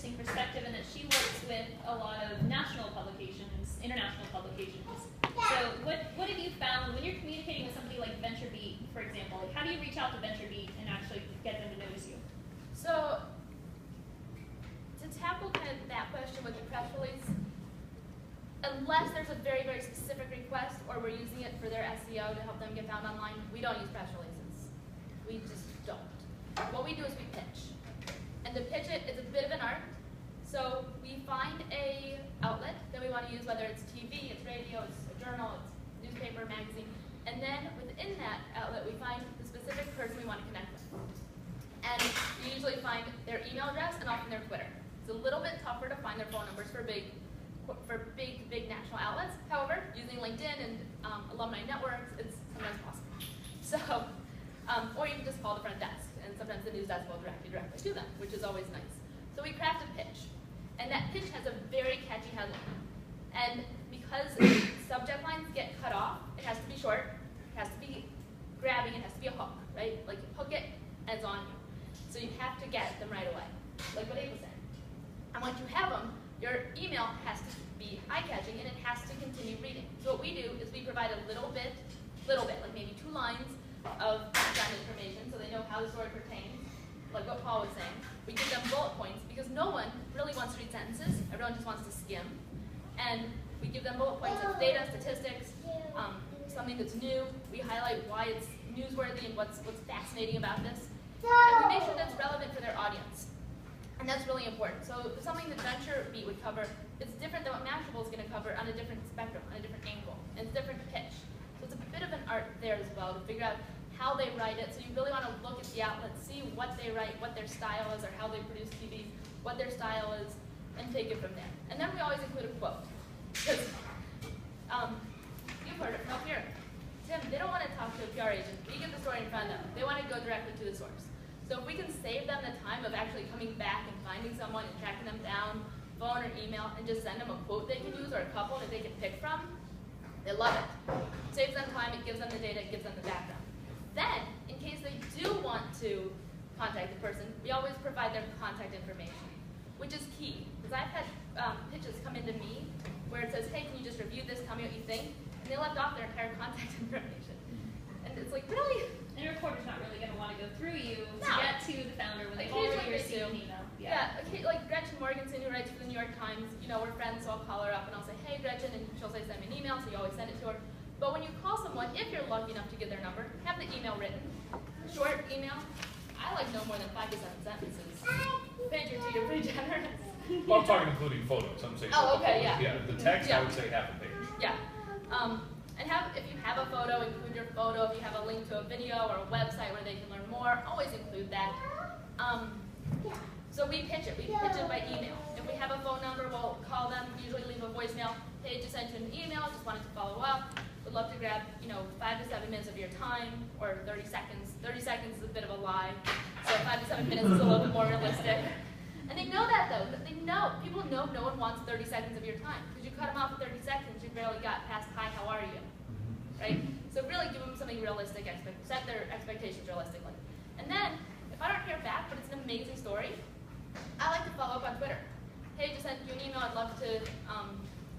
interesting perspective in that she works with a lot of national publications, international publications. So what have you found when you're communicating with somebody like VentureBeat, for example? Like, how do you reach out to VentureBeat and actually get them to notice you? So to tackle kind of that question with the press release, unless there's a very, very specific request or we're using it for their SEO to help them get found online, we don't use press releases. We just don't. What we do is we pitch. And to pitch it is a bit of an art. So we find a outlet that we want to use, whether it's TV, it's radio, it's a journal, it's newspaper, magazine. And then within that outlet, we find the specific person we want to connect with. And we usually find their email address and often their Twitter. It's a little bit tougher to find their phone numbers for big national outlets. However, using LinkedIn and alumni networks, it's sometimes possible. So, or you can just call the front desk, and sometimes the news desk will direct you directly to them, which is always nice. So we craft a pitch, and that pitch has a very catchy headline. And because subject lines get cut off, it has to be short, it has to be grabbing, it has to be a hook, right? Like hook it, and it's on you. So you have to get them right away, like what Abe was saying. And once you have them, your email has to be eye-catching, and it has to continue reading. So what we do is we provide a little bit, like maybe 2 lines of background information so they know how the story pertains, like what Paul was saying. We give them bullet points because no one really wants to read sentences. Everyone just wants to skim. And we give them bullet points of data, statistics, something that's new. We highlight why it's newsworthy and what's fascinating about this. And we make sure that's relevant for their audience. And that's really important. So something that VentureBeat would cover, it's different than what Mashable is going to cover on a different spectrum, on a different angle, and it's a different pitch. So it's a bit of an art there as well to figure out how they write it. So you really want to look at the outlet, see what they write, what their style is, or how they produce TV, what their style is, and take it from there. And then we always include a quote. Because you've heard it from up here. Tim, they don't want to talk to a PR agent. We get the story in front of them. They want to go directly to the source. So if we can save them the time of actually coming back and finding someone and tracking them down, phone or email, and just send them a quote they can use or a couple that they can pick from, they love it. Saves them time, it gives them the data, it gives them the background. Then, in case they do want to contact the person, we always provide their contact information, which is key. Because I've had pitches come into me where it says, hey, can you just review this, tell me what you think? And they left off their entire contact information. And it's like, really? And a reporter's not really going to want to go through you to No. get to the founder when they've already received an email. Yeah, like Gretchen Morganson, who writes for the New York Times, you know, we're friends, so I'll call her up and I'll say, hey, Gretchen, and she'll say, send me an email, so you always send it to her. But when you call someone, if you're lucky enough to get their number, have the email written. Short email. I like no more than 5 to 7 sentences. Page or 2, you're pretty generous. Well, I'm talking including photos. I'm saying. Oh, okay, yeah. Yeah, the text, I would say half a page. Yeah. And if you have a photo, include your photo. If you have a link to a video or a website where they can learn more, always include that. So we pitch it. We pitch it by email. If we have a phone number, we'll call them, usually leave a voicemail. Hey, just sent you an email, just wanted to follow up. Would love to grab, 5 to 7 minutes of your time, or 30 seconds. 30 seconds is a bit of a lie, so 5 to 7 minutes is a little bit more realistic. And they know that, though. They know. People know no one wants 30 seconds of your time. Because you cut them off at 30 seconds, you barely got past, hi, how are you? Right? So really give them something realistic, set their expectations realistically. And then, if I don't hear back, but it's an amazing story, I like to follow up on Twitter. Hey, just sent you an email, I'd love to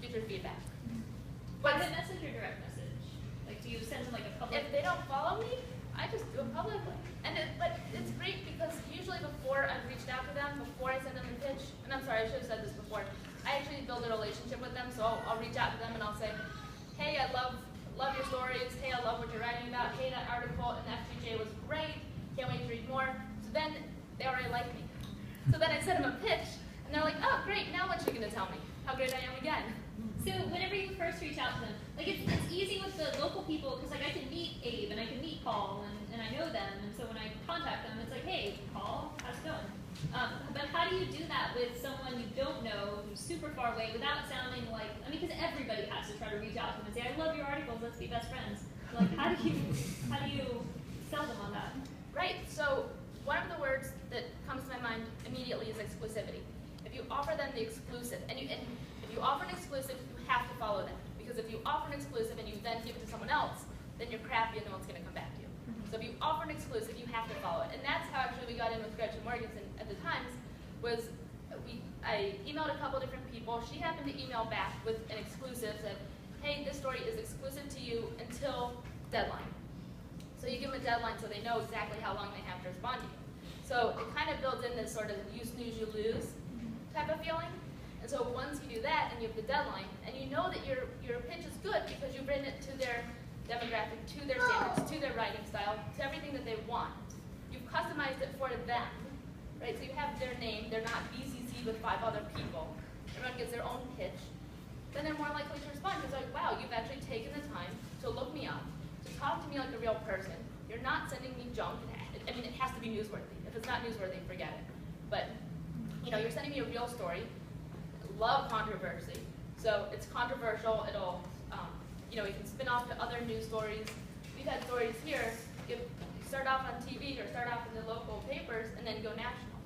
get your feedback. Private message or direct message? Like, do you send them like a public? If they don't follow me, I just do it publicly. But it's great because usually before I've reached out to them, before I send them the pitch, and I'm sorry, I should have said this before, I actually build a relationship with them, so I'll reach out to them and I'll say, hey, I love your stories, hey, I love what you're writing about, hey, that article in the FGJ was great, can't wait to read more. So then they already like me. So then I send them a pitch, and they're like, oh, great, now what you going to tell me? How great I am again. So whenever you first reach out to them, like it's easy with the local people because like I can meet Abe and I can meet Paul and I know them, and so when I contact them, it's like, hey, Paul, how's it going? But how do you do that with someone you don't know who's super far away without sounding like, I mean, because everybody has to try to reach out to them and say, I love your articles, let's be best friends. So like, how do you sell them on that? Right. So one of the words that comes to my mind immediately is exclusivity. If you offer them the exclusive, and if you offer an exclusive, you have to follow them. Because if you offer an exclusive and you then give it to someone else, then you're crappy and no one's going to come back to you. So if you offer an exclusive, you have to follow it. And that's how actually we got in with Gretchen Morganson at the Times, was I emailed a couple different people. She happened to email back with an exclusive, said, hey, this story is exclusive to you until deadline. So you give them a deadline so they know exactly how long they have to respond to you. So it kind of builds in this sort of you snooze, you lose type of feeling. And so once you do that and you have the deadline, and you know that your pitch is good because you've written it to their demographic, to their standards, to their writing style, to everything that they want. You've customized it for them, right? So you have their name, they're not BCC with 5 other people. Everyone gets their own pitch. Then they're more likely to respond because like, wow, you've actually taken the time to look me up, to talk to me like a real person. You're not sending me junk. I mean, it has to be newsworthy. If it's not newsworthy, forget it. But, you know, you're sending me a real story. Love controversy. So it's controversial. It'll, you know, you can spin off to other news stories. We've had stories here, you start off on TV or start off in the local papers and then go national.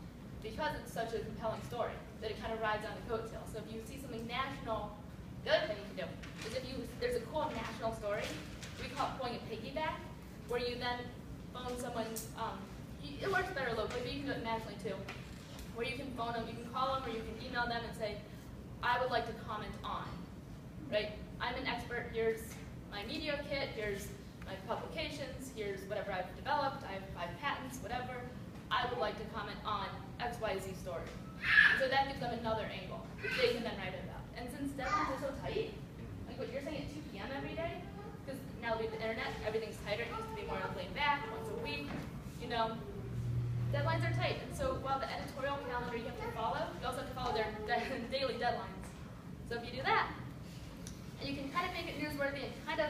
Because it's such a compelling story that it kind of rides on the coattails. So if you see something national, the other thing you can do is if there's a cool national story, we call it pulling a piggyback, where you then phone someone, it works better locally, but you can do it nationally too, where you can phone them, you can call them, or you can email them and say, I would like to comment on, right? I'm an expert, here's my media kit, here's my publications, here's whatever I've developed, I have 5 patents, whatever. I would like to comment on XYZ story. And so that gives them another angle, which they can then write about. And since deadlines are so tight, like what you're saying at 2 p.m. every day, because now we have the internet, everything's tighter, it used to be more laid back, once a week, you know. Deadlines are tight, and so while the editorial calendar you have to follow, you also have to follow their daily deadlines. So if you do that, and you can kind of make it newsworthy and kind of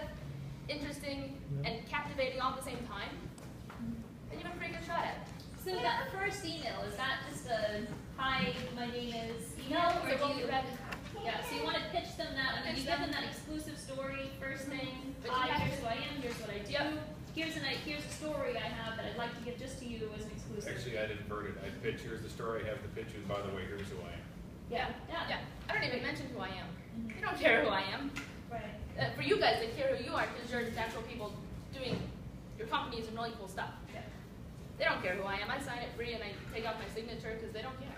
interesting and captivating all at the same time, then you have a pretty good shot at it. So that first email, is that just a, hi, my name is email, or do you, yeah, so you want to pitch them that, I mean, you give them that exclusive story, first thing, hi, here's who I am, here's what I do, here's a story I have that I'd like to give just to you as an exclusive. Actually, I'd invert it. I'd pitch, here's the story, I have the pitches, by the way, here's who I am. Yeah. I don't even mention who I am. They don't care who I am. Right. For you guys, they care who you are because you're actual people doing your company is some really cool stuff. Yeah. They don't care who I am. I sign it free and I take off my signature because they don't care.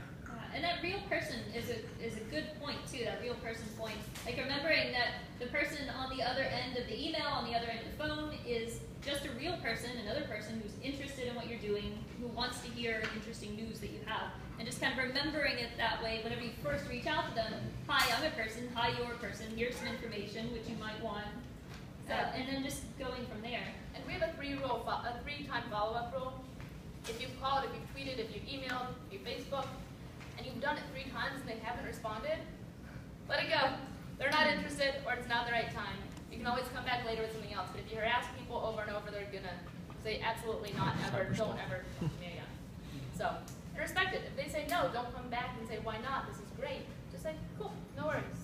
And that real person is a good point too, that real person's point. Like remembering that the person on the other end of the email, on the other end of the phone, is just a real person, another person who's interested in what you're doing, who wants to hear interesting news that you have. And just kind of remembering it that way whenever you first reach out to them. Hi, I'm a person. Hi, you're a person. Here's some information which you might want. And then just going from there. And we have a 3-time follow-up rule. If you've called, if you've tweeted, if you've emailed, if you've Facebook, and you've done it 3 times and they haven't responded, let it go. They're not interested or it's not the right time. You can always come back later with something else. But if you harass people over and over, they're going to say absolutely not, ever, don't ever talk to me again. So, and respect it. If they say no, don't come back and say why not, this is great. Just say, cool, no worries.